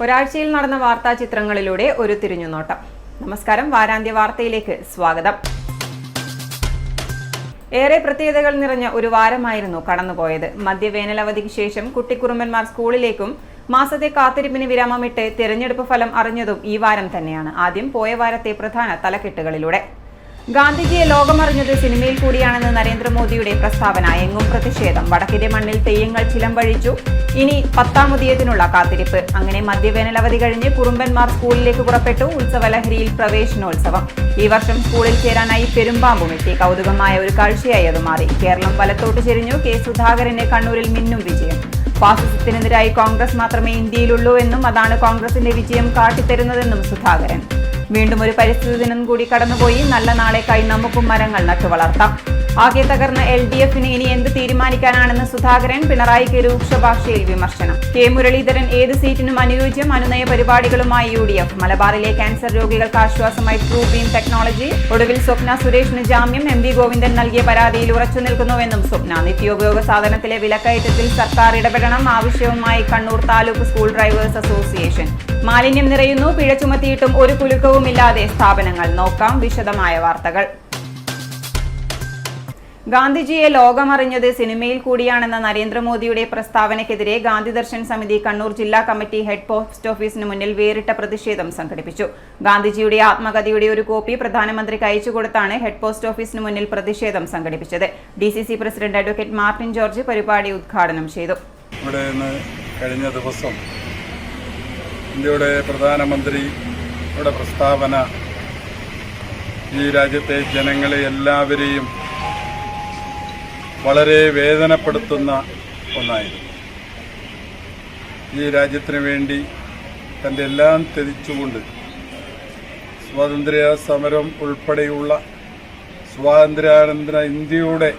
ഒരാഴ്ചയിൽ നടന്ന വാർത്താ ചിത്രങ്ങളിലൂടെ ഒരു തിരിഞ്ഞുനോട്ടം. നമസ്കാരം, വാരാന്ത്യ വാർത്തയിലേക്ക് സ്വാഗതം. ഏറെ പ്രത്യേകതകൾ നിറഞ്ഞ ഒരു വാരമായിരുന്നു കടന്നുപോയത്. മധ്യവേനലവധിക്ക് ശേഷം കുട്ടിക്കുറുമ്പന്മാർ സ്കൂളിലേക്കും മാസത്തെ കാത്തിരിപ്പിന് വിരാമമിട്ട് തിരഞ്ഞെടുപ്പ് ഫലം അറിഞ്ഞതും ഈ വാരം തന്നെയാണ്. ആദ്യം പോയ വാരത്തെ പ്രധാന തലക്കെട്ടുകളിലൂടെ. ഗാന്ധിജിയെ ലോകമറിഞ്ഞത് സിനിമയിൽ കൂടിയാണെന്ന് നരേന്ദ്രമോദിയുടെ പ്രസ്താവന. എങ്ങും പ്രതിഷേധം. വടക്കിന്റെ മണ്ണിൽ തെയ്യങ്ങൾ ചിലമ്പഴിച്ചു. ഇനി 10ാം ഉദയത്തിനുള്ള കാത്തിരിപ്പ്. അങ്ങനെ മധ്യവേനലവധി കഴിഞ്ഞ് കുറുമ്പന്മാർ സ്കൂളിലേക്ക് പുറപ്പെട്ടു. ഉത്സവലഹരിയിൽ പ്രവേശനോത്സവം. ഈ വർഷം സ്കൂളിൽ ചേരാനായി പെരുമ്പാമ്പും എത്തി. കൗതുകമായ ഒരു കാഴ്ചയായി അത് മാറി. കേരളം വലത്തോട്ട് ചെരിഞ്ഞു. കെ സുധാകരന് കണ്ണൂരിൽ മിന്നും വിജയം. ഫാസിസത്തിനെതിരായി കോൺഗ്രസ് മാത്രമേ ഇന്ത്യയിലുള്ളൂ എന്നും അതാണ് കോൺഗ്രസിന്റെ വിജയം കാട്ടിത്തരുന്നതെന്നും സുധാകരൻ. വീണ്ടും ഒരു പരിസ്ഥിതി ദിനം കൂടി കടന്നുപോയി. നല്ല നാളേക്കായി നമുക്കും മരങ്ങൾ നട്ടുവളർത്താം. ആകെ തകർന്ന LDFന് ഇനി എന്ത് തീരുമാനിക്കാനാണെന്ന് സുധാകരൻ. പിണറായിക്ക് രൂക്ഷ ഭാഷയിൽ വിമർശനം. കെ മുരളീധരൻ ഏത് സീറ്റിനും അനുയോജ്യം. അനുനയ പരിപാടികളുമായി UDF. മലബാറിലെ ക്യാൻസർ രോഗികൾക്ക് ആശ്വാസമായി ട്രൂബീം ടെക്നോളജി. ഒടുവിൽ സ്വപ്ന സുരേഷിന് ജാമ്യം. MV ഗോവിന്ദൻ നൽകിയ പരാതിയിൽ ഉറച്ചു നിൽക്കുന്നുവെന്നും സ്വപ്ന. നിത്യോപയോഗ സാധനത്തിലെ വിലക്കയറ്റത്തിൽ സർക്കാർ ഇടപെടണം. ആവശ്യവുമായി Kannur taluk school drivers association. മാലിന്യം നിറയുന്നു. പിഴ ചുമത്തിയിട്ടും ഒരു കുലുക്കവുമില്ലാതെ സ്ഥാപനങ്ങൾ. നോക്കാം വിശദമായ വാർത്തകൾ. ഗാന്ധിജിയെ ലോകമറിഞ്ഞത് സിനിമയിൽ കൂടിയാണെന്ന നരേന്ദ്രമോദിയുടെ പ്രസ്താവനയ്ക്കെതിരെ ഗാന്ധി ദർശൻ സമിതി കണ്ണൂർ ജില്ലാ കമ്മിറ്റി ഹെഡ് പോസ്റ്റ് ഓഫീസിന് മുന്നിൽ വേറിട്ട പ്രതിഷേധം സംഘടിപ്പിച്ചു. ഗാന്ധിജിയുടെ ആത്മകഥയുടെ ഒരു കോപ്പി പ്രധാനമന്ത്രിക്ക് അയച്ചുകൊടുത്താണ് ഹെഡ് പോസ്റ്റ് ഓഫീസിന് മുന്നിൽ പ്രതിഷേധം സംഘടിപ്പിച്ചത്. DCC president advocate Martin George പരിപാടി ഉദ്ഘാടനം ചെയ്തു. കഴിഞ്ഞ ദിവസം ഇന്ത്യയുടെ പ്രധാനമന്ത്രിയുടെ പ്രസ്താവന ഈ രാജ്യത്തെ ജനങ്ങളെ എല്ലാവരെയും വളരെ വേദനപ്പെടുത്തുന്ന ഒന്നായിരുന്നു. ഈ രാജ്യത്തിന് വേണ്ടി തൻ്റെ എല്ലാം ത്യജിച്ചുകൊണ്ട് സ്വാതന്ത്ര്യ സമരം ഉൾപ്പെടെയുള്ള സ്വാതന്ത്ര്യാനന്തര ഇന്ത്യയുടെ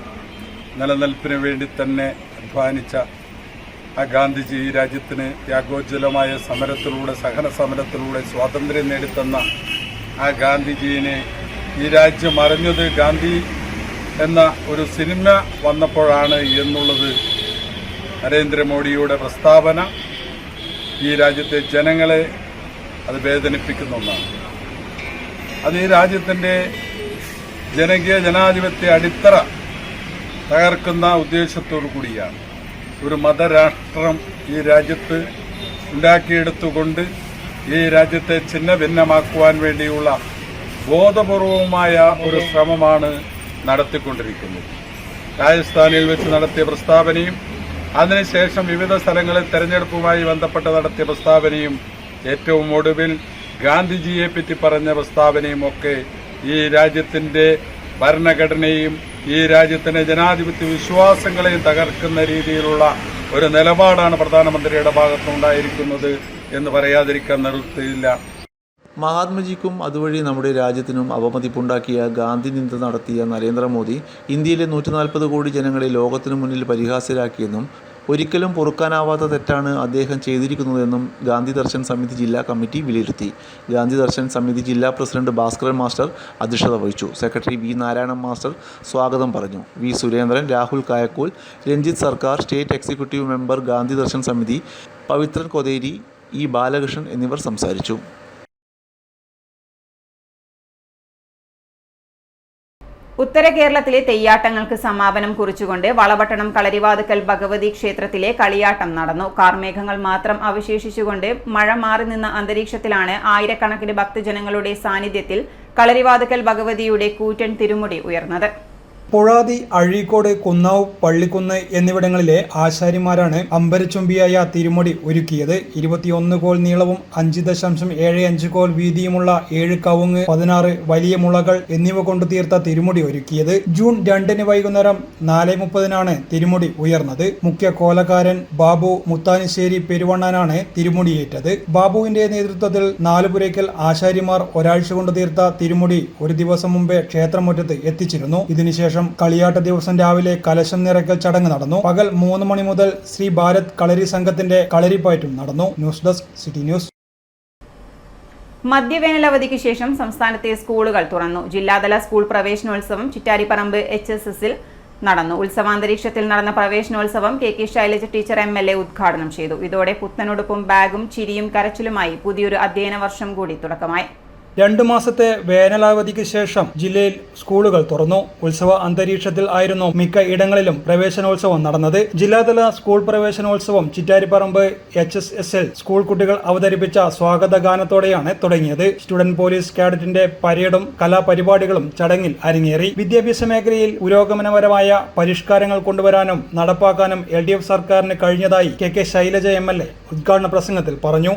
നിലനിൽപ്പിന് വേണ്ടി തന്നെ അധ്വാനിച്ച ആ ഗാന്ധിജി ഈ രാജ്യത്തിന് ത്യാഗോജ്വലമായ സമരത്തിലൂടെ, സഹന സമരത്തിലൂടെ സ്വാതന്ത്ര്യം നേടിത്തന്ന ആ ഗാന്ധിജിയെ ഈ രാജ്യം അറിഞ്ഞത് ഗാന്ധി എന്ന ഒരു സിനിമ വന്നപ്പോഴാണ് എന്നുള്ളത് നരേന്ദ്രമോദിയുടെ പ്രസ്താവന ഈ രാജ്യത്തെ ജനങ്ങളെ അത് വേദനിപ്പിക്കുന്ന ഒന്നാണ്. അത് ഈ രാജ്യത്തിൻ്റെ ജനകീയ ജനാധിപത്യ അടിത്തറ തകർക്കുന്ന ഉദ്ദേശത്തോടു കൂടിയാണ്. ഒരു മതരാഷ്ട്രം ഈ രാജ്യത്ത് ഉണ്ടാക്കിയെടുത്തുകൊണ്ട് ഈ രാജ്യത്തെ ഛിന്ന ഭിന്നമാക്കുവാൻ വേണ്ടിയുള്ള ബോധപൂർവമായ ഒരു ശ്രമമാണ് നടത്തിക്കൊണ്ടിരിക്കുന്നത്. രാജസ്ഥാനിൽ വെച്ച് നടത്തിയ പ്രസ്താവനയും അതിനുശേഷം വിവിധ സ്ഥലങ്ങളിൽ തെരഞ്ഞെടുപ്പുമായി ബന്ധപ്പെട്ട് നടത്തിയ പ്രസ്താവനയും ഏറ്റവും ഒടുവിൽ ഗാന്ധിജിയെ പറ്റി പറഞ്ഞ പ്രസ്താവനയും ഒക്കെ ഈ രാജ്യത്തിന്റെ ഭരണഘടനയും ഈ രാജ്യത്തിന്റെ ജനാധിപത്യ വിശ്വാസങ്ങളെയും തകർക്കുന്ന രീതിയിലുള്ള ഒരു നിലപാടാണ് പ്രധാനമന്ത്രിയുടെ ഭാഗത്തുനിന്നുണ്ടായിരിക്കുന്നത് എന്ന് പറയാതിരിക്കാൻ നിവൃത്തിയില്ല. മഹാത്മജിക്കും അതുവഴി നമ്മുടെ രാജ്യത്തിനും അപമതിപ്പുണ്ടാക്കിയ ഗാന്ധി നിന്ദ നടത്തിയ നരേന്ദ്രമോദി ഇന്ത്യയിലെ 140 കോടി ജനങ്ങളെ ലോകത്തിനു മുന്നിൽ പരിഹാസ്യരാക്കിയെന്നും ഒരിക്കലും പൊറുക്കാനാവാത്ത തെറ്റാണ് അദ്ദേഹം ചെയ്തിരിക്കുന്നതെന്നും ഗാന്ധി ദർശൻ സമിതി ജില്ലാ കമ്മിറ്റി വിലയിരുത്തി. ഗാന്ധി ദർശൻ സമിതി ജില്ലാ പ്രസിഡന്റ് ഭാസ്കരൻ മാസ്റ്റർ അധ്യക്ഷത വഹിച്ചു. സെക്രട്ടറി V നാരായണൻ മാസ്റ്റർ സ്വാഗതം പറഞ്ഞു. V സുരേന്ദ്രൻ, രാഹുൽ കായക്കോൽ, രഞ്ജിത്ത് സർക്കാർ, state executive member Gandhi Darshan സമിതി പവിത്രൻ കൊതേരി, E ബാലകൃഷ്ണൻ എന്നിവർ സംസാരിച്ചു. ഉത്തര കേരളത്തിലെ തെയ്യാട്ടങ്ങൾക്ക് സമാപനം കുറിച്ചുകൊണ്ട് വളപട്ടണം കളരിവാതുക്കൽ ഭഗവതി ക്ഷേത്രത്തിലെ കളിയാട്ടം നടന്നു. കാർമേഘങ്ങൾ മാത്രം അവശേഷിച്ചുകൊണ്ട് മഴ മാറി നിന്ന അന്തരീക്ഷത്തിലാണ് ആയിരക്കണക്കിന് ഭക്തജനങ്ങളുടെ സാന്നിധ്യത്തിൽ കളരിവാതുക്കൽ ഭഗവതിയുടെ കൂറ്റൻ തിരുമുടി ഉയർന്നത്. പൊഴാതി, അഴീക്കോട്, കുന്നാവ്, പള്ളിക്കുന്ന് എന്നിവിടങ്ങളിലെ ആശാരിമാരാണ് അമ്പരച്ചുംബിയായ തിരുമുടി ഒരുക്കിയത്. 21 കോൽ നീളവും 5.75 കോൽ വീതിയുമുള്ള 7 കവുങ്ങ്, 16 വലിയ മുളകൾ എന്നിവ കൊണ്ട് തീർത്ത തിരുമുടി ഒരുക്കിയത്. ജൂൺ 2 വൈകുന്നേരം 4:30 തിരുമുടി ഉയർന്നത്. മുഖ്യ കോലക്കാരൻ ബാബു മുത്താനിശ്ശേരി പെരുവണ്ണാനാണ് തിരുമുടിയേറ്റത്. ബാബുവിന്റെ നേതൃത്വത്തിൽ 4 പുരയ്ക്കൽ ആശാരിമാർ ഒരാഴ്ച കൊണ്ട് തീർത്ത തിരുമുടി ഒരു ദിവസം മുമ്പേ ക്ഷേത്രമുറ്റത്ത് എത്തിച്ചിരുന്നു. ഇതിനുശേഷം കളിയാട്ട ദിവസം രാവിലെ കലശം നിറയ്ക്കൽ ചടങ്ങ് നടന്നു. പകൽ 3 മണി മുതൽ ശ്രീ ഭാരത് കളരി സംഘത്തിന്റെ കളരിപ്പയറ്റും നടന്നു. News desk city news. മധ്യവേനലവധിക്ക് ശേഷം സംസ്ഥാനത്തെ സ്കൂളുകൾ തുറന്നു. ജില്ലാതല സ്കൂൾ പ്രവേശനോത്സവം ചിറ്റാരിപ്പറമ്പ് HSSൽ നടന്നു. ഉത്സവാന്തരീക്ഷത്തിൽ നടന്ന പ്രവേശനോത്സവം കെ ശൈലജ ടീച്ചർ MLA ഉദ്ഘാടനം ചെയ്തു. ഇതോടെ പുത്തനുടുപ്പും ബാഗും ചിരിയും കരച്ചിലുമായി പുതിയൊരു അധ്യയന വർഷം കൂടി തുടക്കമായി. 2 മാസത്തെ വേനലവധിക്ക് ശേഷം ജില്ലയിൽ സ്കൂളുകൾ തുറന്നു. ഉത്സവ അന്തരീക്ഷത്തിൽ ആയിരുന്നു മിക്ക ഇടങ്ങളിലും പ്രവേശനോത്സവം നടന്നത്. ജില്ലാതല സ്കൂൾ പ്രവേശനോത്സവം ചിറ്റാരിപ്പറമ്പ് HSSL സ്കൂൾ കുട്ടികൾ അവതരിപ്പിച്ച സ്വാഗത ഗാനത്തോടെയാണ് തുടങ്ങിയത്. സ്റ്റുഡന്റ് പോലീസ് കാഡറ്റിന്റെ പരേഡും കലാപരിപാടികളും ചടങ്ങിൽ അരങ്ങേറി. വിദ്യാഭ്യാസ മേഖലയിൽ പുരോഗമനപരമായ പരിഷ്കാരങ്ങൾ കൊണ്ടുവരാനും നടപ്പാക്കാനും LDF സർക്കാരിന് കഴിഞ്ഞതായി കെ ശൈലജ MLA ഉദ്ഘാടന പ്രസംഗത്തിൽ പറഞ്ഞു.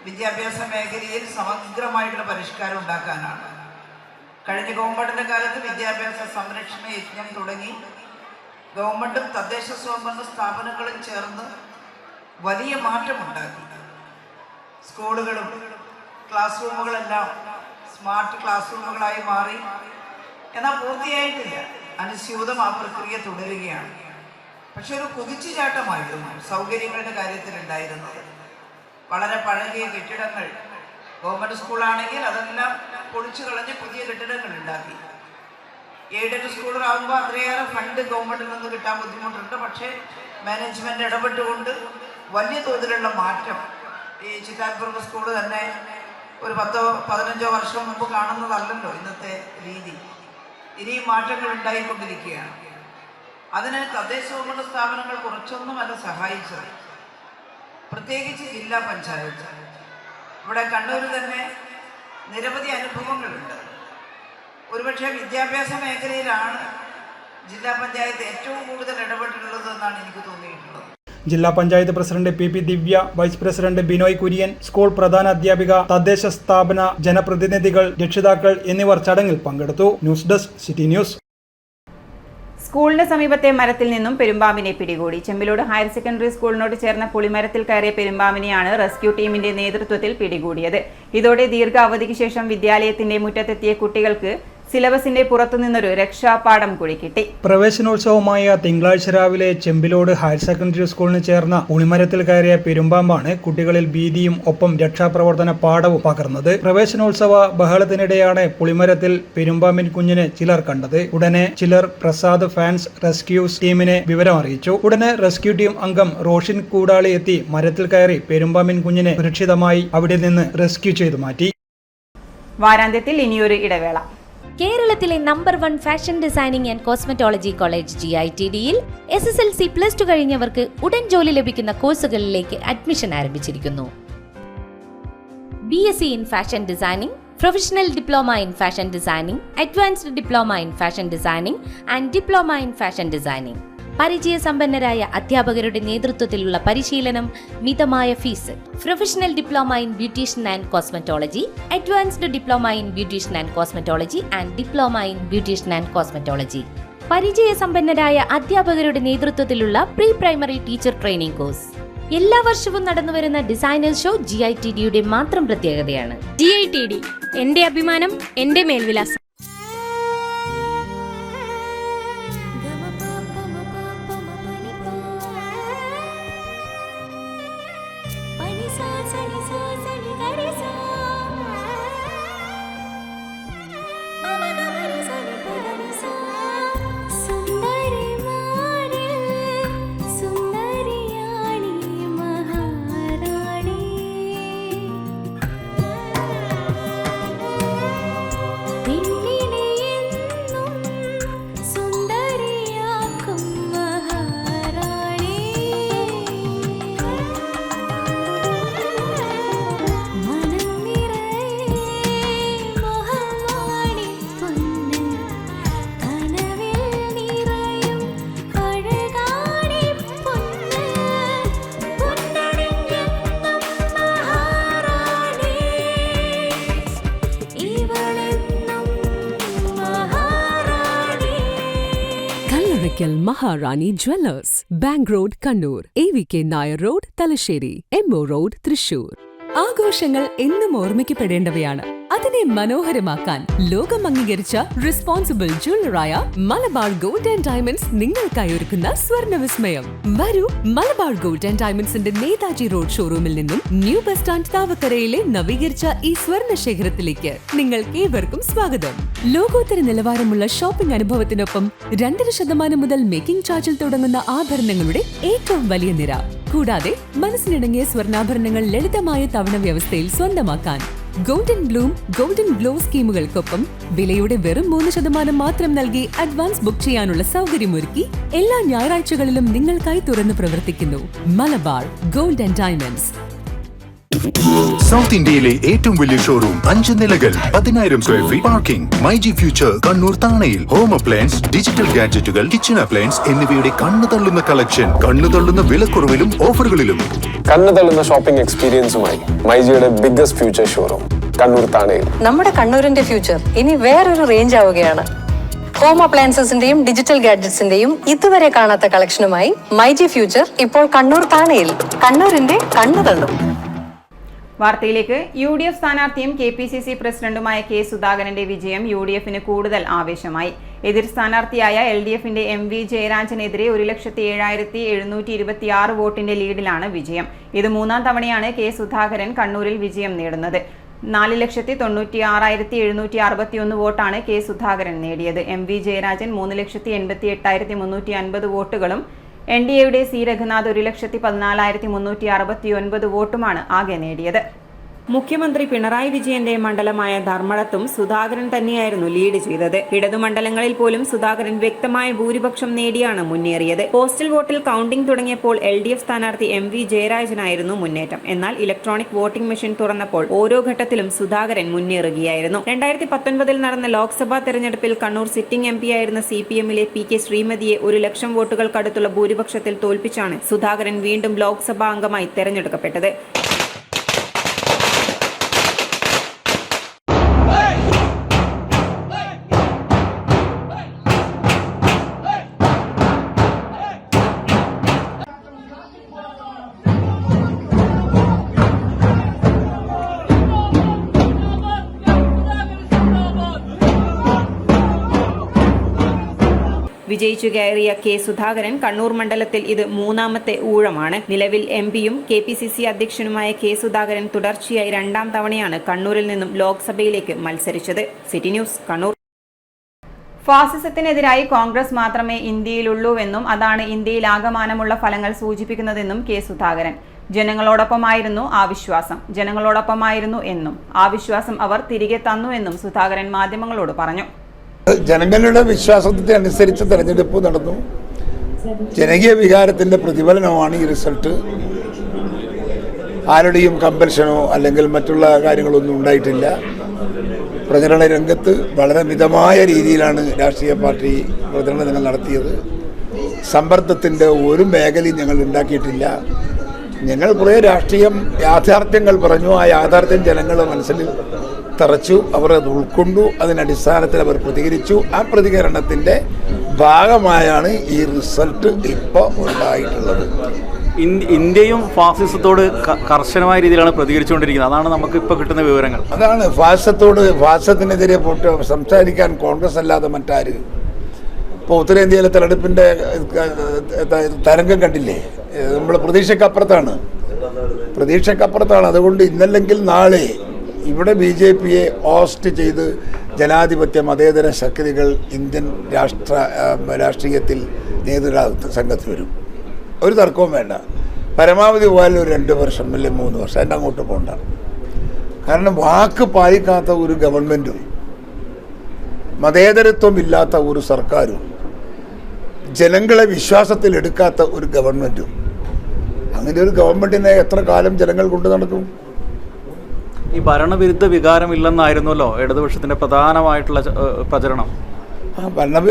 വിദ്യാഭ്യാസ മേഖലയിൽ സമഗ്രമായിട്ടുള്ള പരിഷ്കാരം ഉണ്ടാക്കാനാണ്. കഴിഞ്ഞ ഗവൺമെന്റിന്റെ കാലത്ത് വിദ്യാഭ്യാസ സംരക്ഷണ യജ്ഞം തുടങ്ങി ഗവൺമെന്റും തദ്ദേശ സ്വയംഭരണ സ്ഥാപനങ്ങളും ചേർന്ന് വലിയ മാറ്റമുണ്ടാക്കി. സ്കൂളുകളും ക്ലാസ് റൂമുകളെല്ലാം സ്മാർട്ട് ക്ലാസ് റൂമുകളായി മാറി. എന്നാൽ പൂർത്തിയായിട്ടില്ല. അനുസ്യൂതം ആ പ്രക്രിയ തുടരുകയാണ്. പക്ഷെ ഒരു കുതിച്ചുചാട്ടമായിരുന്നു സൗകര്യങ്ങളുടെ കാര്യത്തിൽ ഉണ്ടായിരുന്നത്. വളരെ പഴകിയ കെട്ടിടങ്ങൾ, ഗവൺമെൻറ് സ്കൂളാണെങ്കിൽ അതെല്ലാം പൊളിച്ചു കളഞ്ഞ് പുതിയ കെട്ടിടങ്ങൾ ഉണ്ടാക്കി. എയ്ഡഡ് സ്കൂളുകളാകുമ്പോൾ അത്രയേറെ ഫണ്ട് ഗവൺമെൻറ്റിൽ നിന്ന് കിട്ടാൻ ബുദ്ധിമുട്ടുണ്ട്. പക്ഷേ മാനേജ്മെൻറ്റ് ഇടപെട്ടുകൊണ്ട് വലിയ തോതിലുള്ള മാറ്റം ഈ ചിറ്റാരിപ്പറമ്പ് സ്കൂൾ തന്നെ ഒരു 10-15 വർഷം മുമ്പ് കാണുന്നതല്ലല്ലോ ഇന്നത്തെ രീതി. ഇനിയും മാറ്റങ്ങൾ ഉണ്ടായിക്കൊണ്ടിരിക്കുകയാണ്. അതിന് തദ്ദേശ സ്വയംഭരണ സ്ഥാപനങ്ങൾ കുറച്ചൊന്നുമല്ല സഹായിച്ചത്. പ്രത്യേകിച്ച് ജില്ലാ പഞ്ചായത്ത്. ഇവിടെ കണ്ണൂരിൽ തന്നെ നിരവധി അനുഭവങ്ങളുണ്ട്. ഒരുപക്ഷെ വിദ്യാഭ്യാസ മേഖലയിലാണ് ജില്ലാ പഞ്ചായത്ത് ഏറ്റവും കൂടുതൽ ഇടപെട്ടിട്ടുള്ളതെന്നാണ് എനിക്ക് തോന്നിയിട്ടുള്ളത്. ജില്ലാ panchayat president PP Divya, vice president Binoy Kurian, school പ്രധാന അധ്യാപിക, തദ്ദേശ സ്ഥാപന ജനപ്രതിനിധികൾ, രക്ഷിതാക്കൾ എന്നിവർ ചടങ്ങിൽ പങ്കെടുത്തു. News desk city news. സ്കൂളിന് സമീപത്തെ മരത്തിൽ നിന്നും പെരുമ്പാമ്പിനെ പിടികൂടി. ചെമ്പിലോട് ഹയർ സെക്കൻഡറി സ്കൂളിനോട് ചേർന്ന പുളിമരത്തിൽ കയറിയ പെരുമ്പാമ്പിനെയാണ് റെസ്ക്യൂ ടീമിന്റെ നേതൃത്വത്തിൽ പിടികൂടിയത്. ഇതോടെ ദീർഘ അവധിക്ക് ശേഷം വിദ്യാലയത്തിന്റെ മുറ്റത്തെത്തിയ കുട്ടികൾക്ക് സിലബസിന്റെ പുറത്തുനിന്നൊരു രക്ഷാപാഠം കൂടി കിട്ടി. പ്രവേശനോത്സവമായ തിങ്കളാഴ്ച രാവിലെ ചെമ്പിലോട് ഹയർ സെക്കൻഡറി സ്കൂളിന് ചേർന്ന പുളിമരത്തിൽ കയറിയ പെരുമ്പാമ്പാണ് കുട്ടികളിൽ ഭീതിയും ഒപ്പം രക്ഷാപ്രവർത്തന പാഠവും പകർന്നത്. പ്രവേശനോത്സവ ബഹളത്തിനിടെയാണ് പുളിമരത്തിൽ പെരുമ്പാമ്പിൻ കുഞ്ഞിനെ ചിലർ കണ്ടത്. ഉടനെ ചിലർ പ്രസാദ് ഫാൻസ് റെസ്ക്യൂസ് ടീമിനെ വിവരം അറിയിച്ചു. ഉടനെ റെസ്ക്യൂ ടീം അംഗം റോഷിൻ കൂടാളി എത്തി മരത്തിൽ കയറി പെരുമ്പാമ്പിൻ കുഞ്ഞിനെ സുരക്ഷിതമായി അവിടെ നിന്ന് റെസ്ക്യൂ ചെയ്തു മാറ്റി. വാരാന്ത്യത്തിൽ ഇനിയൊരു ഇടവേള. കേരളത്തിലെ number 1 fashion designing and cosmetology college GITDയിൽ SSLC +2 കഴിഞ്ഞവർക്ക് ഉടൻ ജോലി ലഭിക്കുന്ന കോഴ്സുകളിലേക്ക് അഡ്മിഷൻ ആരംഭിച്ചിരിക്കുന്നു. BSc in fashion designing, professional diploma in fashion designing, advanced diploma in fashion designing and diploma in fashion designing. പരിചയസമ്പന്നരായ അധ്യാപകരുടെ നേതൃത്വത്തിലുള്ള പരിശീലനം, മിതമായ fees. Professional diploma in beautician and cosmetology, advanced diploma in beautician and cosmetology and diploma in beautician and cosmetology. പരിചയസമ്പന്നരായ അധ്യാപകരുടെ നേതൃത്വത്തിലുള്ള pre primary teacher training course. എല്ലാ വർഷവും നടന്നുവരുന്ന ഡിസൈനേഴ്സ് ഷോ GITDയുടെ മാത്രം പ്രത്യേകതയാണ്. GITD എന്റെ അഭിമാനം, എന്റെ മേൽവിലാസം. Maharani Jewellers, Bank Road, Kannur, AVK Nair Road, Talasheri, MO Road, Thrissur. ആഘോഷങ്ങൾ എന്നും ഓർമ്മിക്കപ്പെടേണ്ടവയാണ്. അതിനെ മനോഹരമാക്കാൻ ലോകം അംഗീകരിച്ച റെസ്പോൺസിബിൾ ജ്വല്ലറായ മലബാർ ഗോൾഡ് ആൻഡ് ഡയമണ്ട്സ് നിങ്ങൾക്കായി ഒരുക്കുന്ന സ്വർണ്ണ വിസ്മയം. വരൂ, മലബാർ ഗോൾഡ് ആൻഡ് ഡയമണ്ട്സിന്റെ നേതാജി റോഡ് ഷോറൂമിൽ നിന്നും ന്യൂ ബസ് സ്റ്റാൻഡ് താവക്കരയിലെ നവീകരിച്ച ഈ സ്വർണ്ണ ശേഖരത്തിലേക്ക് നിങ്ങൾക്ക് ഏവർക്കും സ്വാഗതം. ലോകോത്തര നിലവാരമുള്ള ഷോപ്പിംഗ് അനുഭവത്തിനൊപ്പം 2% മുതൽ മേക്കിംഗ് ചാർജിൽ തുടങ്ങുന്ന ആഭരണങ്ങളുടെ ഏറ്റവും വലിയ നിര. കൂടാതെ മനസ്സിനിണങ്ങിയ സ്വർണ്ണാഭരണങ്ങൾ ലളിതമായ തവണ വ്യവസ്ഥയിൽ സ്വന്തമാക്കാൻ ഗോൾഡൻ ബ്ലൂം, ഗോൾഡൻ ഗ്ലോ സ്കീമുകൾക്കൊപ്പം വിലയുടെ വെറും 3% മാത്രം നൽകി അഡ്വാൻസ് ബുക്ക് ചെയ്യാനുള്ള സൗകര്യമൊരുക്കി എല്ലാ ഞായറാഴ്ചകളിലും നിങ്ങൾക്കായി തുറന്നു പ്രവർത്തിക്കുന്നു Malabar gold and diamonds. South ഇന്ത്യയിലെ ഏറ്റവും വലിയ ഷോറൂം, 5 നിലകൾ, 10,000 square feet parking. MyG future Kannur താണയിൽ. ഹോം അപ്ലയൻസ്, ഡിജിറ്റൽ ഗാഡ്ജറ്റുകൾ, കിച്ചൺ അപ്ലയൻസ് എന്നിവയുടെ കണ്ണുതള്ളുന്ന കളക്ഷൻ, കണ്ണുതള്ളുന്ന വിലക്കുറവിലും ഓഫറുകളിലും. കണ്ണുതള്ളുന്ന ഷോപ്പിംഗ് എക്സ്പീരിയൻസുമായി മൈജിയുടെ ബിഗ്ഗസ്റ്റ് ഫ്യൂച്ചർ ഷോറൂം കണ്ണൂർ താണയിൽ. നമ്മുടെ കണ്ണൂരിന്റെ ഫ്യൂച്ചർ ഇനി വേറൊരു റേഞ്ച് ആവുകയാണ്. ഹോം അപ്ലയൻസസിന്റെയും ഡിജിറ്റൽ ഗാഡ്ജറ്റ്സിന്റെയും ഇതുവരെ കാണാത്ത കളക്ഷനുമായി മൈജി ഫ്യൂച്ചർ ഇപ്പോൾ കണ്ണൂർ താണയിൽ. കണ്ണൂരിന്റെ കണ്ണുതള്ളും. വാർത്തയിലേക്ക്. UDF സ്ഥാനാർത്ഥിയും KPCC പ്രസിഡന്റുമായ കെ സുധാകരന്റെ വിജയം UDFന് കൂടുതൽ ആവേശമായി. എതിർ സ്ഥാനാർത്ഥിയായ LDFന്റെ MV ജയരാജനെതിരെ 1,07,726 വോട്ടിന്റെ ലീഡിലാണ് വിജയം. ഇത് 3ാം തവണയാണ് കെ സുധാകരൻ കണ്ണൂരിൽ വിജയം നേടുന്നത്. 4,96,761 വോട്ടാണ് കെ സുധാകരൻ നേടിയത്. MV ജയരാജൻ 3,88,350 വോട്ടുകളും NDAയുടെ സി രഘുനാഥ് 1,14,369 വോട്ടുമാണ് ആകെ നേടിയത്. മുഖ്യമന്ത്രി പിണറായി വിജയന്റെ മണ്ഡലമായ ധർമ്മടത്തും സുധാകരൻ തന്നെയായിരുന്നു ലീഡ് ചെയ്തത്. ഇടതുമണ്ഡലങ്ങളിൽ പോലും സുധാകരൻ വ്യക്തമായ ഭൂരിപക്ഷം നേടിയാണ് മുന്നേറിയത്. പോസ്റ്റൽ വോട്ടിൽ കൗണ്ടിംഗ് തുടങ്ങിയപ്പോൾ LDF സ്ഥാനാർത്ഥി MV ജയരാജനായിരുന്നു മുന്നേറ്റം. എന്നാൽ ഇലക്ട്രോണിക് വോട്ടിംഗ് മെഷീൻ തുറന്നപ്പോൾ ഓരോ ഘട്ടത്തിലും സുധാകരൻ മുന്നേറുകയായിരുന്നു. 2019 നടന്ന ലോക്സഭാ തെരഞ്ഞെടുപ്പിൽ കണ്ണൂർ സിറ്റിംഗ് MP ആയിരുന്ന CPMലെ PK ശ്രീമതിയെ 1,00,000 വോട്ടുകൾക്കടുത്തുള്ള ഭൂരിപക്ഷത്തിൽ തോൽപ്പിച്ചാണ് സുധാകരൻ വീണ്ടും ലോക്സഭാ അംഗമായി തെരഞ്ഞെടുക്കപ്പെട്ടത്. വിജയിച്ചു കയറിയ കെ സുധാകരൻ കണ്ണൂർ മണ്ഡലത്തിൽ ഇത് 3ാമത്തെ ഊഴമാണ്. നിലവിൽ MPയും KPCC അധ്യക്ഷനുമായ കെ സുധാകരൻ തുടർച്ചയായി 2ാം തവണയാണ് കണ്ണൂരിൽ നിന്നും ലോക്സഭയിലേക്ക് മത്സരിച്ചത്. City news, Kannur. ഫാസിസത്തിനെതിരായി കോൺഗ്രസ് മാത്രമേ ഇന്ത്യയിലുള്ളൂവെന്നും അതാണ് ഇന്ത്യയിലാകമാനമുള്ള ഫലങ്ങൾ സൂചിപ്പിക്കുന്നതെന്നും കെ സുധാകരൻ. ജനങ്ങളോടൊപ്പമായിരുന്നു ആ വിശ്വാസം, ജനങ്ങളോടൊപ്പമായിരുന്നു എന്നും ആ വിശ്വാസം അവർ തിരികെ തന്നു എന്നും സുധാകരൻ മാധ്യമങ്ങളോട് പറഞ്ഞു. ജനങ്ങളുടെ വിശ്വാസത്തെ അനുസരിച്ച് തെരഞ്ഞെടുപ്പ് നടന്നു. ജനകീയ വികാരത്തിൻ്റെ പ്രതിഫലനമാണ് ഈ റിസൾട്ട്. ആരുടെയും കമ്പൽഷനോ അല്ലെങ്കിൽ മറ്റുള്ള കാര്യങ്ങളൊന്നും ഉണ്ടായിട്ടില്ല. പ്രചരണ രംഗത്ത് വളരെ മിതമായ രീതിയിലാണ് രാഷ്ട്രീയ പാർട്ടി പ്രചരണങ്ങൾ നടത്തിയത്. സമ്മർദ്ദത്തിൻ്റെ ഒരു മേഖലയും ഞങ്ങൾ ഉണ്ടാക്കിയിട്ടില്ല. ഞങ്ങൾ കുറേ യാഥാർത്ഥ്യങ്ങൾ പറഞ്ഞു. ആ യാഥാർത്ഥ്യം ജനങ്ങളുടെ മനസ്സിൽ തറച്ചു. അവർ അത് ഉൾക്കൊണ്ടു. അതിനടിസ്ഥാനത്തിൽ അവർ പ്രതികരിച്ചു. ആ പ്രതികരണത്തിൻ്റെ ഭാഗമായാണ് ഈ റിസൾട്ട് ഇപ്പോൾ ഉണ്ടായിട്ടുള്ളത്. ഇന്ത്യയും ഫാസിസത്തോട് കർശനമായ രീതിയിലാണ് പ്രതികരിച്ചുകൊണ്ടിരിക്കുന്നത്. അതാണ് നമുക്ക് ഇപ്പോൾ കിട്ടുന്ന വിവരങ്ങൾ. അതാണ് ഫാസിസത്തിനെതിരെ സംസാരിക്കാൻ കോൺഗ്രസ് അല്ലാതെ മറ്റാര്. ഇപ്പോൾ ഉത്തരേന്ത്യയിലെ തെരഞ്ഞെടുപ്പിൻ്റെ തരംഗം കണ്ടില്ലേ? നമ്മൾ പ്രതീക്ഷക്കപ്പുറത്താണ്. അതുകൊണ്ട് ഇന്നല്ലെങ്കിൽ നാളെ ഇവിടെ BJPയെ ഹോസ്റ്റ് ചെയ്ത് ജനാധിപത്യ മതേതര ശക്തികൾ ഇന്ത്യൻ രാഷ്ട്രീയത്തിൽ നേതൃത്വ സംഘത്തിൽ വരും. ഒരു തർക്കവും വേണ്ട. പരമാവധി പോയാൽ ഒരു 2 വർഷം അല്ലെങ്കിൽ 3 വർഷം, അതിൻ്റെ അങ്ങോട്ട് പോകണ്ട. കാരണം വാക്ക് പാലിക്കാത്ത ഒരു ഗവൺമെൻറ്റും മതേതരത്വം ഇല്ലാത്ത ഒരു സർക്കാരും ജനങ്ങളെ വിശ്വാസത്തിൽ എടുക്കാത്ത ഒരു ഗവൺമെൻറ്റും, അങ്ങനെ ഒരു ഗവൺമെൻറ്റിനെ എത്ര കാലം ജനങ്ങൾ കൊണ്ടു നടക്കും? ഈ ഭരണവിരുദ്ധ വികാരമില്ലെന്നായിരുന്നല്ലോ ഇടതുപക്ഷത്തിന്റെ പ്രധാനമായിട്ടുള്ള പ്രചരണം.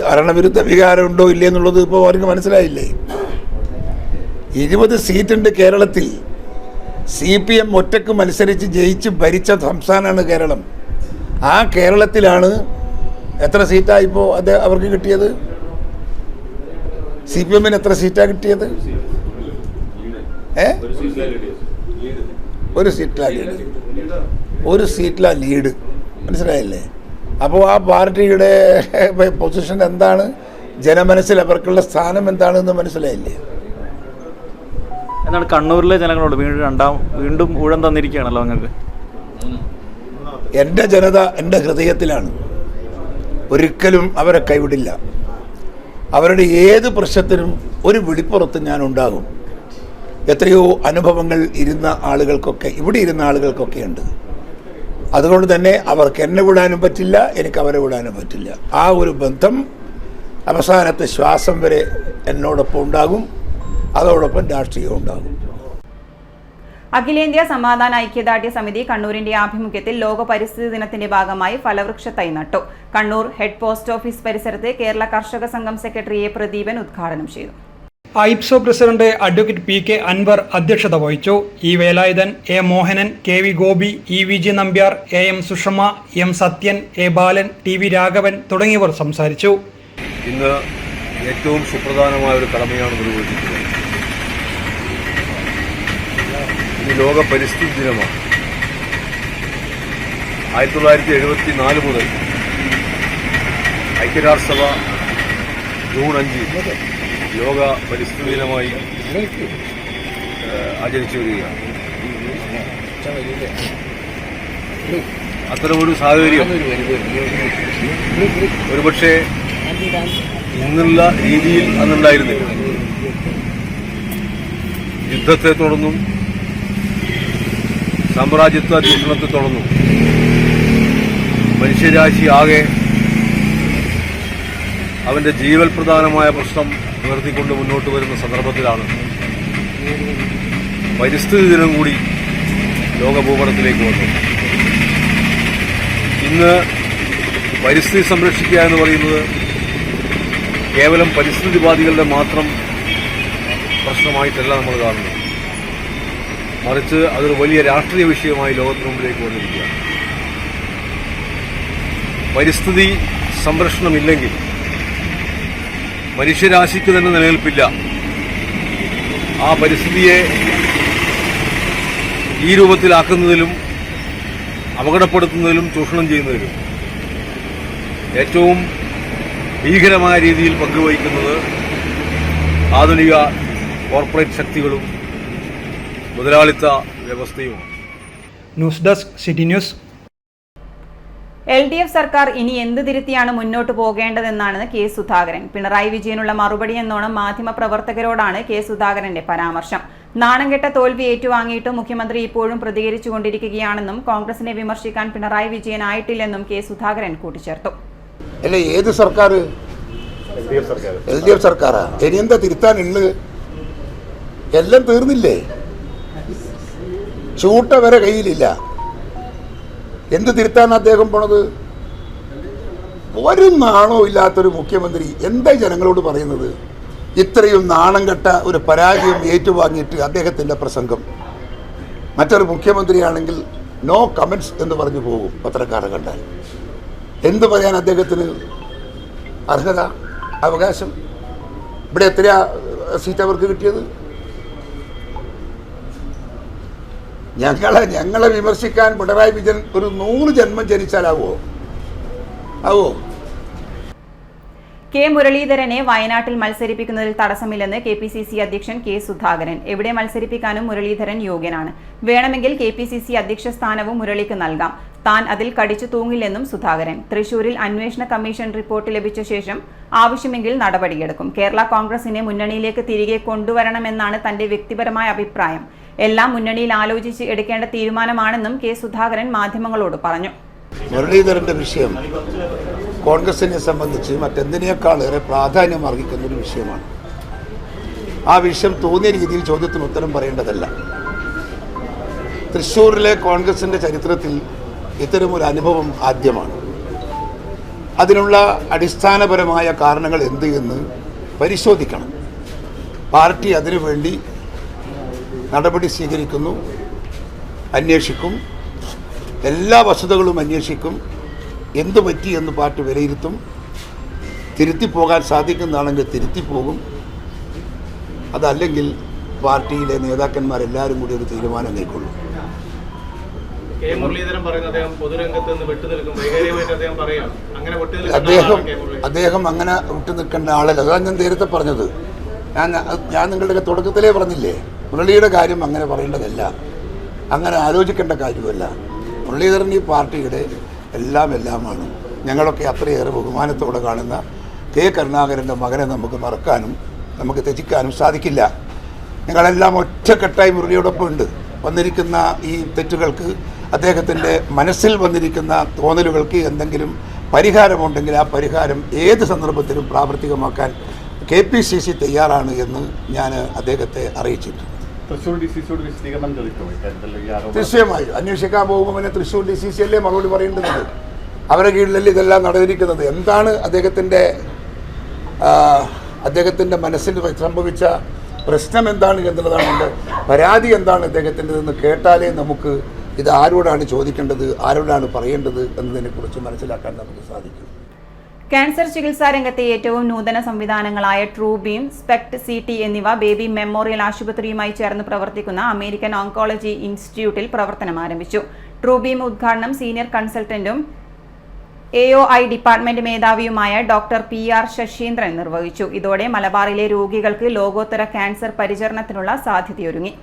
ഭരണവിരുദ്ധ വികാരം ഉണ്ടോ ഇല്ലേ എന്നുള്ളത് ഇപ്പോൾ അവർക്ക് മനസ്സിലായില്ലേ? 20 സീറ്റുണ്ട് കേരളത്തിൽ. CPM ഒറ്റക്ക് മത്സരിച്ച് ജയിച്ച് ഭരിച്ച സംസ്ഥാനമാണ് കേരളം. ആ കേരളത്തിലാണ് എത്ര സീറ്റായിപ്പോൾ അവർക്ക് കിട്ടിയത്? CPMന് എത്ര സീറ്റാണ് കിട്ടിയത്? ഒരു സീറ്റിലാണ് ലീഡ്. മനസ്സിലായില്ലേ? അപ്പോൾ ആ പാർട്ടിയുടെ പൊസിഷൻ എന്താണ്, ജനമനസ്സിൽ അവർക്കുള്ള സ്ഥാനം എന്താണെന്ന് മനസ്സിലായില്ലേ? എന്താണ് കണ്ണൂരിലെ ജനങ്ങളോട് വീണ്ടും ഊഴം തന്നിരിക്കുകയാണല്ലോ നിങ്ങൾക്ക്? എൻ്റെ ജനത എൻ്റെ ഹൃദയത്തിലാണ്. ഒരിക്കലും അവരെ കൈവിടില്ല. അവരുടെ ഏത് പ്രശ്നത്തിനും ഒരു വിളിപ്പുറത്ത് ഞാൻ ഉണ്ടാകും. എത്രയോ അനുഭവങ്ങൾ ഇരുന്ന ആളുകൾക്കൊക്കെ ഉണ്ട്. അതുകൊണ്ട് തന്നെ അവർക്ക് എന്നെ വിടാനും പറ്റില്ല, എനിക്ക് അവരെ വിടാനും പറ്റില്ല. ആ ഒരു ബന്ധം അവസാനത്തെ ശ്വാസം വരെ എന്നോടൊപ്പം ഉണ്ടാകും. അതോടൊപ്പം രാഷ്ട്രീയം ഉണ്ടാകും. അഖിലേന്ത്യാ സമാധാന ഐക്യദാർഢ്യ സമിതി കണ്ണൂരിന്റെ ആഭിമുഖ്യത്തിൽ ലോക പരിസ്ഥിതി ദിനത്തിന്റെ ഭാഗമായി ഫലവൃക്ഷ തൈ നട്ടു. കണ്ണൂർ ഹെഡ് പോസ്റ്റ് ഓഫീസ് പരിസരത്ത് കേരള കർഷക സംഘം സെക്രട്ടറി എ പ്രദീപൻ ഉദ്ഘാടനം ചെയ്തു. AIPSO president advocate P K. Anwar അധ്യക്ഷത വഹിച്ചു. E. Velayudhan, A. Mohanan, K V. Gopi, E V G. Nambiar, A M. Sushama, M. Sathyan, A. Balan, T V. Raghavan തുടങ്ങിയവർ സംസാരിച്ചു. ഇന്ന് ഏറ്റവും സുപ്രധാനമായ ഒരു കടമയാണ് നിർവഹിച്ചിട്ടുള്ളത്. ഇന്ന് ലോക പരിസ്ഥിതി ദിനമാണ്. 1974 മുതൽ ഐക്യരാഷ്ട്രസഭ ജൂൺ 5 ലോക പരിസ്ഥിതി ദിനമായി ആചരിച്ചു വരികയാണ്. അത്തരമൊരു സാഹചര്യം ഒരുപക്ഷെ ഇന്നുള്ള രീതിയിൽ അന്നുണ്ടായിരുന്നില്ല. യുദ്ധത്തെ തുടർന്നും സാമ്രാജ്യത്വ ചൂഷണത്തെ തുടർന്നും മനുഷ്യരാശി ആകെ അവന്റെ ജീവൽ പ്രധാനമായ പ്രശ്നം ഉയർത്തിക്കൊണ്ട് മുന്നോട്ട് വരുന്ന സന്ദർഭത്തിലാണ് പരിസ്ഥിതി ദിനം കൂടി ലോകഭൂപടത്തിലേക്ക് വന്നത്. ഇന്ന് പരിസ്ഥിതി സംരക്ഷിക്കുക എന്ന് പറയുന്നത് കേവലം പരിസ്ഥിതിവാദികളുടെ മാത്രം പ്രശ്നമായിട്ടല്ല നമ്മൾ കാണുന്നത്. മറിച്ച് അതൊരു വലിയ രാഷ്ട്രീയ വിഷയമായി ലോകത്തിന് മുമ്പിലേക്ക് വന്നിരിക്കുകയാണ്. പരിസ്ഥിതി സംരക്ഷണമില്ലെങ്കിൽ മനുഷ്യരാശിക്ക് തന്നെ നിലനിൽപ്പില്ല. ആ പരിസ്ഥിതിയെ ഈ രൂപത്തിലാക്കുന്നതിലും അപകടപ്പെടുത്തുന്നതിലും ചൂഷണം ചെയ്യുന്നതിലും ഏറ്റവും ഭീകരമായ രീതിയിൽ പങ്കുവഹിക്കുന്നത് ആധുനിക കോർപ്പറേറ്റ് ശക്തികളും മുതലാളിത്ത വ്യവസ്ഥയുമാണ്. News desk city news. LDF സർക്കാർ ഇനി എന്ത് തിരുത്തിയാണ് മുന്നോട്ട് പോകേണ്ടതെന്നാണ് കെ. സുധാകരൻ. പിണറായി വിജയനുള്ള മറുപടി എന്നോണം മാധ്യമപ്രവർത്തകരോടാണ് കെ. സുധാകരന്റെ പരാമർശം. നാണംകെട്ട തോൽവി ഏറ്റുവാങ്ങിയിട്ടും മുഖ്യമന്ത്രി ഇപ്പോഴും പ്രതികരിച്ചുകൊണ്ടിരിക്കുകയാണെന്നും കോൺഗ്രസിനെ വിമർശിക്കാൻ പിണറായി വിജയനായിട്ടില്ലെന്നും കെ. സുധാകരൻ കൂട്ടിച്ചേർത്തു. അല്ലേ, ഏത് സർക്കാർ? LDF സർക്കാരാ. ഇനി എന്താ തിരുത്താനുള്ളത്? എല്ലാം തീർന്നില്ലേ? ചൂട്ട വരെ കയ്യിലില്ല. എന്ത് തിരുത്താൻ അദ്ദേഹം പോണത്? ഒരു നാണോ ഇല്ലാത്തൊരു മുഖ്യമന്ത്രി എന്താ ജനങ്ങളോട് പറയുന്നത്? ഇത്രയും നാണം കെട്ട ഒരു പരാജയം ഏറ്റുവാങ്ങിയിട്ട് അദ്ദേഹത്തിൻ്റെ പ്രസംഗം. മറ്റൊരു മുഖ്യമന്ത്രിയാണെങ്കിൽ നോ കമൻസ് എന്ന് പറഞ്ഞു പോകും പത്രക്കാരെ കണ്ടാൽ. എന്ത് പറയാൻ അദ്ദേഹത്തിന് അർഹത, അവകാശം? ഇവിടെ എത്രയാ സീറ്റ് അവർക്ക് കിട്ടിയത്? ഞങ്ങളെ വിമർശിക്കാൻ പിണറായി വിജയൻ ഒരു 100 ജന്മം ജനിച്ചാലാവോ? കെ. മുരളീധരനെ വയനാട്ടിൽ മത്സരിപ്പിക്കുന്നതിൽ തടസ്സമില്ലെന്ന് KPCC അധ്യക്ഷൻ കെ. സുധാകരൻ. എവിടെ മത്സരിപ്പിക്കാനും മുരളീധരൻ യോഗ്യനാണ്. വേണമെങ്കിൽ KPCC അധ്യക്ഷ സ്ഥാനവും മുരളിക്ക് നൽകാം. താൻ അതിൽ കടിച്ചു തൂങ്ങില്ലെന്നും സുധാകരൻ. തൃശൂരിൽ അന്വേഷണ കമ്മീഷൻ റിപ്പോർട്ട് ലഭിച്ച ശേഷം ആവശ്യമെങ്കിൽ നടപടിയെടുക്കും. കേരള കോൺഗ്രസിനെ മുന്നണിയിലേക്ക് തിരികെ കൊണ്ടുവരണമെന്നാണ് തന്റെ വ്യക്തിപരമായ അഭിപ്രായം. എല്ലാം മുന്നണിയിൽ ആലോചിച്ച് എടുക്കേണ്ട തീരുമാനമാണെന്നും കെ. സുധാകരൻ മാധ്യമങ്ങളോട് പറഞ്ഞു. മുരളീധരന്റെ വിഷയം കോൺഗ്രസിനെ സംബന്ധിച്ച് മറ്റെന്തിനേക്കാളേറെ പ്രാധാന്യം അർഹിക്കുന്ന ഒരു വിഷയമാണ്. ആ വിഷയം തോന്നിയ രീതിയിൽ ചോദ്യത്തിന് ഉത്തരം പറയേണ്ടതല്ല. തൃശ്ശൂരിലെ കോൺഗ്രസിന്റെ ചരിത്രത്തിൽ ഇത്തരമൊരു അനുഭവം ആദ്യമാണ്. അതിനുള്ള അടിസ്ഥാനപരമായ കാരണങ്ങൾ എന്ത് എന്ന് പരിശോധിക്കണം. പാർട്ടി അതിനുവേണ്ടി നടപടി സ്വീകരിക്കുന്നു, അന്വേഷിക്കും, എല്ലാ വസ്തുതകളും അന്വേഷിക്കും. എന്തു പറ്റി എന്ന് പാർട്ടി വിലയിരുത്തും. തിരുത്തിപ്പോകാൻ സാധിക്കുന്നതാണെങ്കിൽ തിരുത്തിപ്പോകും. അതല്ലെങ്കിൽ പാർട്ടിയിലെ നേതാക്കന്മാരെല്ലാവരും കൂടി ഒരു തീരുമാനം കൈക്കൊള്ളും. കെ മുരളീധരൻ പറയുന്നത് അദ്ദേഹം പൊതുരംഗത്ത് നിന്ന് വിട്ടുനിൽക്കും, വൈകാരികമായിട്ട് അദ്ദേഹം പറയാം. അങ്ങനെ അദ്ദേഹം അങ്ങനെ വിട്ടുനിൽക്കേണ്ട ആളല്ല. അതാണ് ഞാൻ നേരത്തെ പറഞ്ഞത്. ഞാൻ നിങ്ങളുടെ തുടക്കത്തിലേ പറഞ്ഞില്ലേ, മുരളിയുടെ കാര്യം അങ്ങനെ പറയേണ്ടതല്ല, അങ്ങനെ ആലോചിക്കേണ്ട കാര്യമല്ല. മുരളീധരൻ ഈ പാർട്ടിയുടെ എല്ലാമാണ്. ഞങ്ങളൊക്കെ അത്രയേറെ ബഹുമാനത്തോടെ കാണുന്ന കെ കരുണാകരൻ്റെ മകനെ നമുക്ക് മറക്കാനും നമുക്ക് ത്യജിക്കാനും സാധിക്കില്ല. ഞങ്ങളെല്ലാം ഒറ്റക്കെട്ടായി മുരളിയോടൊപ്പം ഉണ്ട്. വന്നിരിക്കുന്ന ഈ തെറ്റുകൾക്ക്, അദ്ദേഹത്തിൻ്റെ മനസ്സിൽ വന്നിരിക്കുന്ന തോന്നലുകൾക്ക് എന്തെങ്കിലും പരിഹാരമുണ്ടെങ്കിൽ ആ പരിഹാരം ഏത് സന്ദർഭത്തിലും പ്രാവർത്തികമാക്കാൻ KPCC തയ്യാറാണ് എന്ന് ഞാൻ അദ്ദേഹത്തെ അറിയിച്ചിട്ടുണ്ട്. തീർച്ചയായും അന്വേഷിക്കാൻ പോകുമ്പോൾ പിന്നെ തൃശ്ശൂർ DCC അല്ലേ മറുപടി പറയേണ്ടത്. അവരുടെ കീഴിലല്ലേ ഇതെല്ലാം നടന്നിരിക്കുന്നത്. എന്താണ് അദ്ദേഹത്തിൻ്റെ മനസ്സിൽ സംഭവിച്ച പ്രശ്നം എന്താണ് എന്നുള്ളതാണ് എൻ്റെ പരാതി എന്താണ് അദ്ദേഹത്തിൻ്റെതെന്ന് കേട്ടാലേ നമുക്ക് ഇത് ആരോടാണ് ചോദിക്കേണ്ടത്, ആരോടാണ് പറയേണ്ടത് എന്നതിനെക്കുറിച്ച് മനസ്സിലാക്കാൻ നമുക്ക് സാധിക്കും. ക്യാൻസർ ചികിത്സാ രംഗത്തെ ഏറ്റവും നൂതന സംവിധാനങ്ങളായ ട്രൂബീം, സ്പെക്ട് CT എന്നിവ ബേബി മെമ്മോറിയൽ ആശുപത്രിയുമായി ചേർന്ന് പ്രവർത്തിക്കുന്ന അമേരിക്കൻ ഓങ്കോളജി ഇൻസ്റ്റിറ്റ്യൂട്ടിൽ പ്രവർത്തനം ആരംഭിച്ചു. ട്രൂബീം ഉദ്ഘാടനം സീനിയർ കൺസൾട്ടന്റും AOI ഡിപ്പാർട്ട്മെന്റ് മേധാവിയുമായ ഡോക്ടർ PR ശശീന്ദ്രൻ നിർവഹിച്ചു. ഇതോടെ മലബാറിലെ രോഗികൾക്ക് ലോകോത്തര ക്യാൻസർ പരിചരണത്തിനുള്ള സാധ്യതയൊരുങ്ങി.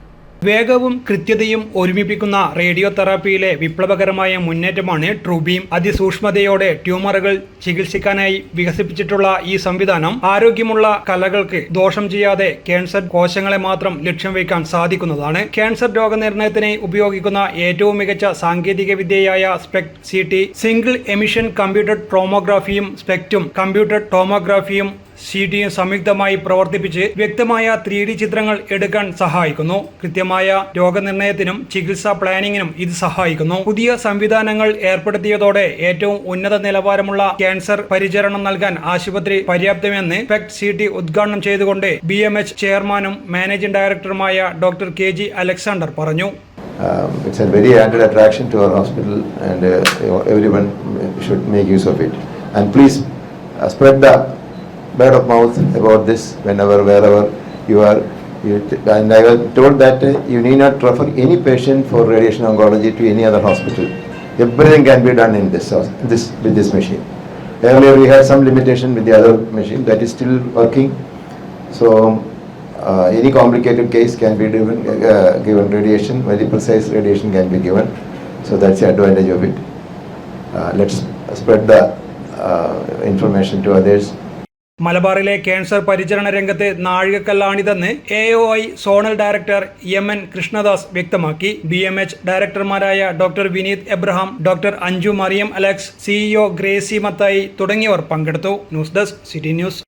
വേഗവും കൃത്യതയും ഒരുമിപ്പിക്കുന്ന റേഡിയോ തെറാപ്പിയിലെ വിപ്ലവകരമായ മുന്നേറ്റമാണ് ട്രൂബീം. അതിസൂക്ഷ്മതയോടെ ട്യൂമറുകൾ ചികിത്സിക്കാനായി വികസിപ്പിച്ചിട്ടുള്ള ഈ സംവിധാനം ആരോഗ്യമുള്ള കലകൾക്ക് ദോഷം ചെയ്യാതെ ക്യാൻസർ കോശങ്ങളെ മാത്രം ലക്ഷ്യം വയ്ക്കാൻ സാധിക്കുന്നതാണ്. ക്യാൻസർ രോഗനിർണയത്തിന് ഉപയോഗിക്കുന്ന ഏറ്റവും മികച്ച സാങ്കേതിക വിദ്യയായ SPECT CT, single emission computed ടോമോഗ്രാഫിയും സ്പെക്റ്റും കമ്പ്യൂട്ടഡ് ടോമോഗ്രാഫിയും CTയും സംയുക്തമായി പ്രവർത്തിപ്പിച്ച് വ്യക്തമായ 3D ചിത്രങ്ങൾ എടുക്കാൻ സഹായിക്കുന്നു. കൃത്യമായ രോഗനിർണയത്തിനും ചികിത്സാ പ്ലാനിങ്ങിനും ഇത് സഹായിക്കുന്നു. പുതിയ സംവിധാനങ്ങൾ ഏർപ്പെടുത്തിയതോടെ ഏറ്റവും ഉന്നത നിലവാരമുള്ള ക്യാൻസർ പരിചരണം നൽകാൻ ആശുപത്രി പര്യാപ്തമെന്ന് സ്പെക്ട് CT ഉദ്ഘാടനം ചെയ്തുകൊണ്ട് BMH ചെയർമാനും മാനേജിംഗ് ഡയറക്ടറുമായ ഡോക്ടർ KG അലക്സാണ്ടർ പറഞ്ഞു. It's a very added attraction to our hospital and everyone should make use of it. And please spread the word of mouth about this wherever you are. And I was told that you need not refer any patient for radiation oncology to any other hospital. Everything can be done in with this machine. Earlier we had some limitation with the other machine that is still working. So any complicated case can be given radiation, very precise radiation can be given. So that's the advantage of it. Let's spread the information to others. മലബാറിലെ cancer പരിചരണ രംഗത്ത് നാഴികക്കല്ലാണിതെന്ന് AOI zonal director MN Krishnadas വ്യക്തമാക്കി. BMH ഡയറക്ടർമാരായ doctor Vineeth Abraham, doctor Anju Mariam Alex, CEO Gracy Mathai തുടങ്ങിയവർ പങ്കെടുത്തു. News desk city news.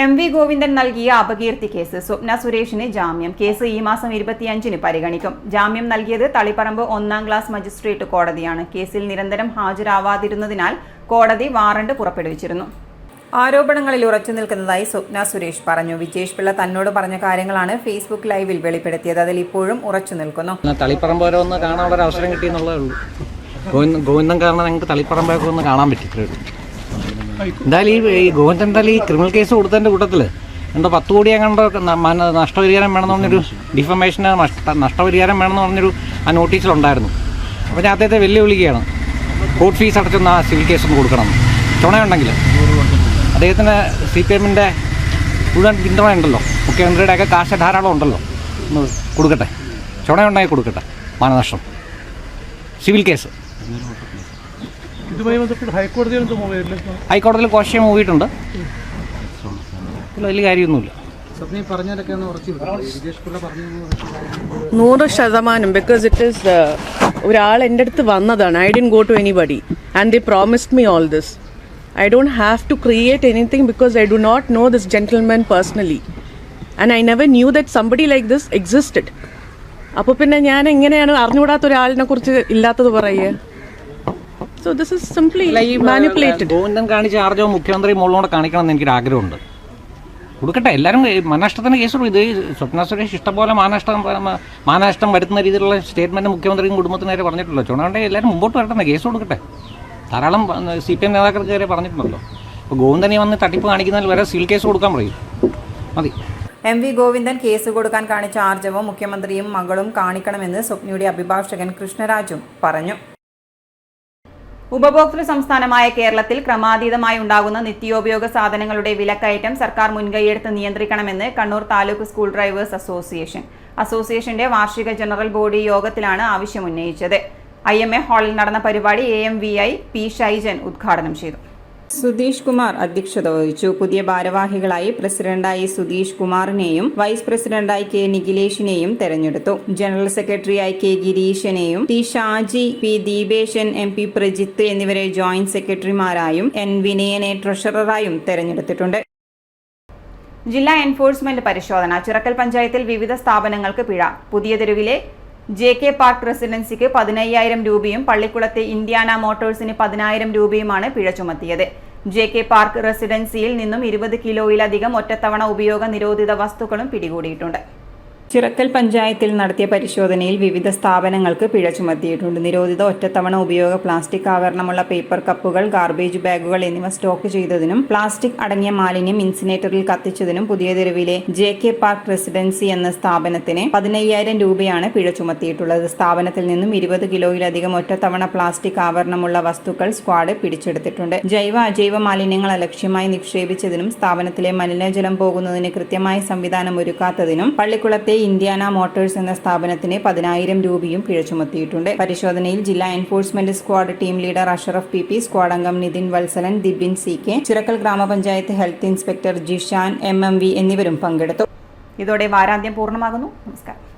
MV Govindan നൽകിയ അപകീർത്തി കേസ്. സ്വപ്ന സുരേഷിന് ജാമ്യം. കേസ് ഈ മാസം 25-ന് പരിഗണിക്കും. ജാമ്യം നൽകിയത് തളിപ്പറമ്പ് 1ാം ക്ലാസ് മജിസ്ട്രേറ്റ് കോടതിയാണ്. കേസിൽ നിരന്തരം ഹാജരാവാതിരുന്നതിനാൽ കോടതി വാറണ്ട് പുറപ്പെടുവിച്ചിരുന്നു. ആരോപണങ്ങളിൽ ഉറച്ചു നിൽക്കുന്നതായി സ്വപ്ന സുരേഷ് പറഞ്ഞു. വിജേഷ് പിള്ള തന്നോട് പറഞ്ഞ കാര്യങ്ങളാണ് ഫേസ്ബുക്ക് ലൈവിൽ വെളിപ്പെടുത്തിയത്. അതിൽ ഇപ്പോഴും ഉറച്ചു നിൽക്കുന്നു. തളിപ്പറമ്പ് വരെ ഒന്ന് കാണാനുള്ള അവസരം കിട്ടിയെന്നുള്ളതേ ഉള്ളൂ. ഗോവിന്ദൻ കാരണം ഞങ്ങൾക്ക് തളിപ്പറമ്പൊക്കെ ഒന്ന് കാണാൻ പറ്റിയിട്ടേ ഉള്ളൂ. എന്തായാലും ഈ ഗോവിന്ദൻ എന്തായാലും ഈ ക്രിമിനൽ കേസ് കൊടുത്തതിൻ്റെ കൂട്ടത്തിൽ 10 കോടി അങ്ങോട്ട് നഷ്ടപരിഹാരം വേണമെന്ന് പറഞ്ഞൊരു ഡിഫമേഷന് നഷ്ടപരിഹാരം വേണമെന്ന് പറഞ്ഞൊരു ആ നോട്ടീസിലുണ്ടായിരുന്നു. അപ്പോൾ ഞാൻ അദ്ദേഹത്തെ വെല്ലുവിളിക്കുകയാണ്, കോർട്ട് ഫീസ് അടച്ചൊന്ന് ആ സിവിൽ കേസൊന്ന് കൊടുക്കണം. ചുണയുണ്ടെങ്കിൽ അദ്ദേഹത്തിന് CPMൻ്റെ മുഴുവൻ പിന്തുണ ഉണ്ടല്ലോ, മുഖ്യമന്ത്രിയുടെയൊക്കെ കാശ് ധാരാളം ഉണ്ടല്ലോ, ഒന്ന് കൊടുക്കട്ടെ. ചുണയുണ്ടെങ്കിൽ കൊടുക്കട്ടെ. മാനനഷ്ടം സിവിൽ കേസ് ഹൈക്കോടതിയിൽ കോശം മൂവിയിട്ടുണ്ട്. വലിയ കാര്യമൊന്നുമില്ല. 100% because it is ഒരാൾ എൻ്റെ അടുത്ത് വന്നതാണ്. I didn't go to anybody and they promised me all this. I don't have to create anything because I do not know this gentleman personally and I never knew that somebody like this existed. അപ്പോൾ പിന്നെ ഞാൻ എങ്ങനെയാണ് അറിഞ്ഞുകൂടാത്ത ഒരാളിനെ കുറിച്ച് ഇല്ലാത്തത് പറയുക? So this is simply manipulated. Govindan കാണിച്ച ആർജവം മുഖ്യമന്ത്രി മുകളിലൂടെ കാണിക്കണം എന്ന് എനിക്കൊരു ആഗ്രഹമുണ്ട്. കൊടുക്കട്ടെ. എല്ലാവരും മാനനഷ്ടത്തിന് കേസ് കൊടുക്കും. ഇത് സ്വപ്ന സുരേഷ് ഇഷ്ടംപോലെ മാനനഷ്ടം വരുത്തുന്ന രീതിയിലുള്ള സ്റ്റേറ്റ്മെൻറ്റ് മുഖ്യമന്ത്രിയും കുടുംബത്തിനേരെ പറഞ്ഞിട്ടുള്ളൂ. ചുണയുണ്ടെങ്കിൽ എല്ലാവരും മുമ്പോട്ട് വരട്ടെ, കേസ് കൊടുക്കട്ടെ. ധാരാളം CPM നേതാക്കൾക്ക് വരെ പറഞ്ഞിട്ടുണ്ടല്ലോ. അപ്പോൾ ഗോവിന്ദനെ വന്ന് തട്ടിപ്പ് കാണിക്കുന്നതിൽ വരെ സിവിൽ കേസ് കൊടുക്കാൻ പറയും. മതി. MV ഗോവിന്ദൻ കേസ് കൊടുക്കാൻ കാണിച്ച ആർജവം മുഖ്യമന്ത്രിയും മകളും കാണിക്കണമെന്ന് സ്വപ്നയുടെ അഭിഭാഷകൻ കൃഷ്ണരാജും പറഞ്ഞു. ഉപഭോക്തൃ സംസ്ഥാനമായ കേരളത്തിൽ ക്രമാതീതമായി ഉണ്ടാകുന്ന നിത്യോപയോഗ സാധനങ്ങളുടെ വിലക്കയറ്റം സർക്കാർ മുൻകൈയെടുത്ത് നിയന്ത്രിക്കണമെന്ന് കണ്ണൂർ താലൂക്ക് സ്കൂൾ ഡ്രൈവേഴ്സ് അസോസിയേഷന്റെ വാർഷിക ജനറൽ ബോഡി യോഗത്തിലാണ് ആവശ്യമുന്നയിച്ചത്. IMA ഹാളിൽ നടന്ന പരിപാടി AMVI P ഷൈജൻ ഉദ്ഘാടനം ചെയ്തു. സുധീഷ് കുമാർ അധ്യക്ഷത വഹിച്ചു. പുതിയ ഭാരവാഹികളായി പ്രസിഡന്റായി സുധീഷ് കുമാറിനെയും വൈസ് പ്രസിഡന്റായി K നിഖിലേഷിനെയും തെരഞ്ഞെടുത്തു. ജനറൽ സെക്രട്ടറിയായി K ഗിരീശനെയും T Shaji, P ദീപേശൻ, MP Prajith എന്നിവരെ ജോയിന്റ് സെക്രട്ടറിമാരായും N വിനയനെ ട്രഷററായും തെരഞ്ഞെടുത്തിട്ടുണ്ട്. ജില്ലാ എൻഫോഴ്സ്മെന്റ് പരിശോധന. ചിറക്കൽ പഞ്ചായത്തിൽ വിവിധ സ്ഥാപനങ്ങൾക്ക് പിഴ. പുതിയ തെരുവിലെ JK പാർക്ക് റെസിഡൻസിക്ക് 15,000 രൂപയും പള്ളിക്കുളത്തെ ഇന്ത്യാന മോട്ടോഴ്സിന് 10,000 രൂപയുമാണ് പിഴ ചുമത്തിയത്. JK പാർക്ക് റെസിഡൻസിയിൽ നിന്നും 20 കിലോയിലധികം ഒറ്റത്തവണ ഉപയോഗ നിരോധിത വസ്തുക്കളും പിടികൂടിയിട്ടുണ്ട്. ചിറക്കൽ പഞ്ചായത്തിൽ നടത്തിയ പരിശോധനയിൽ വിവിധ സ്ഥാപനങ്ങൾക്ക് പിഴ ചുമത്തിയിട്ടുണ്ട്. നിരോധിത ഒറ്റത്തവണ ഉപയോഗ പ്ലാസ്റ്റിക് ആവരണമുള്ള പേപ്പർ കപ്പുകൾ, ഗാർബേജ് ബാഗുകൾ എന്നിവ സ്റ്റോക്ക് ചെയ്തതിനും പ്ലാസ്റ്റിക് അടങ്ങിയ മാലിന്യം ഇൻസിനേറ്ററിൽ കത്തിച്ചതിനും പുതിയ തെരുവിലെ JK പാർക്ക് റെസിഡൻസി എന്ന സ്ഥാപനത്തിന് 15,000 രൂപയാണ് പിഴ ചുമത്തിയിട്ടുള്ളത്. സ്ഥാപനത്തിൽ നിന്നും 20 കിലോയിലധികം ഒറ്റത്തവണ പ്ലാസ്റ്റിക് ആവരണമുള്ള വസ്തുക്കൾ സ്ക്വാഡ് പിടിച്ചെടുത്തിട്ടുണ്ട്. ജൈവ അജൈവ മാലിന്യങ്ങൾ അലക്ഷ്യമായി നിക്ഷേപിച്ചതിനും സ്ഥാപനത്തിലെ മലിനജലം പോകുന്നതിന് കൃത്യമായ സംവിധാനം ഒരുക്കാത്തതിനും പള്ളിക്കുളത്തെ ഇന്ത്യാന മോട്ടോഴ്സ് എന്ന സ്ഥാപനത്തിന് 10,000 രൂപയും പിഴ ചുമത്തിയിട്ടുണ്ട്. പരിശോധനയിൽ ജില്ലാ enforcement squad team leader Ashraf PP, squad അംഗം നിതിൻ വത്സലൻ, ദിബിൻ CK, ചിറക്കൽ ഗ്രാമപഞ്ചായത്ത് ഹെൽത്ത് ഇൻസ്പെക്ടർ ജിഷാൻ MMV എന്നിവരും പങ്കെടുത്തു. ഇതോടെ വാരാന്ത്യം പൂർണ്ണമാകുന്നു. നമസ്കാരം.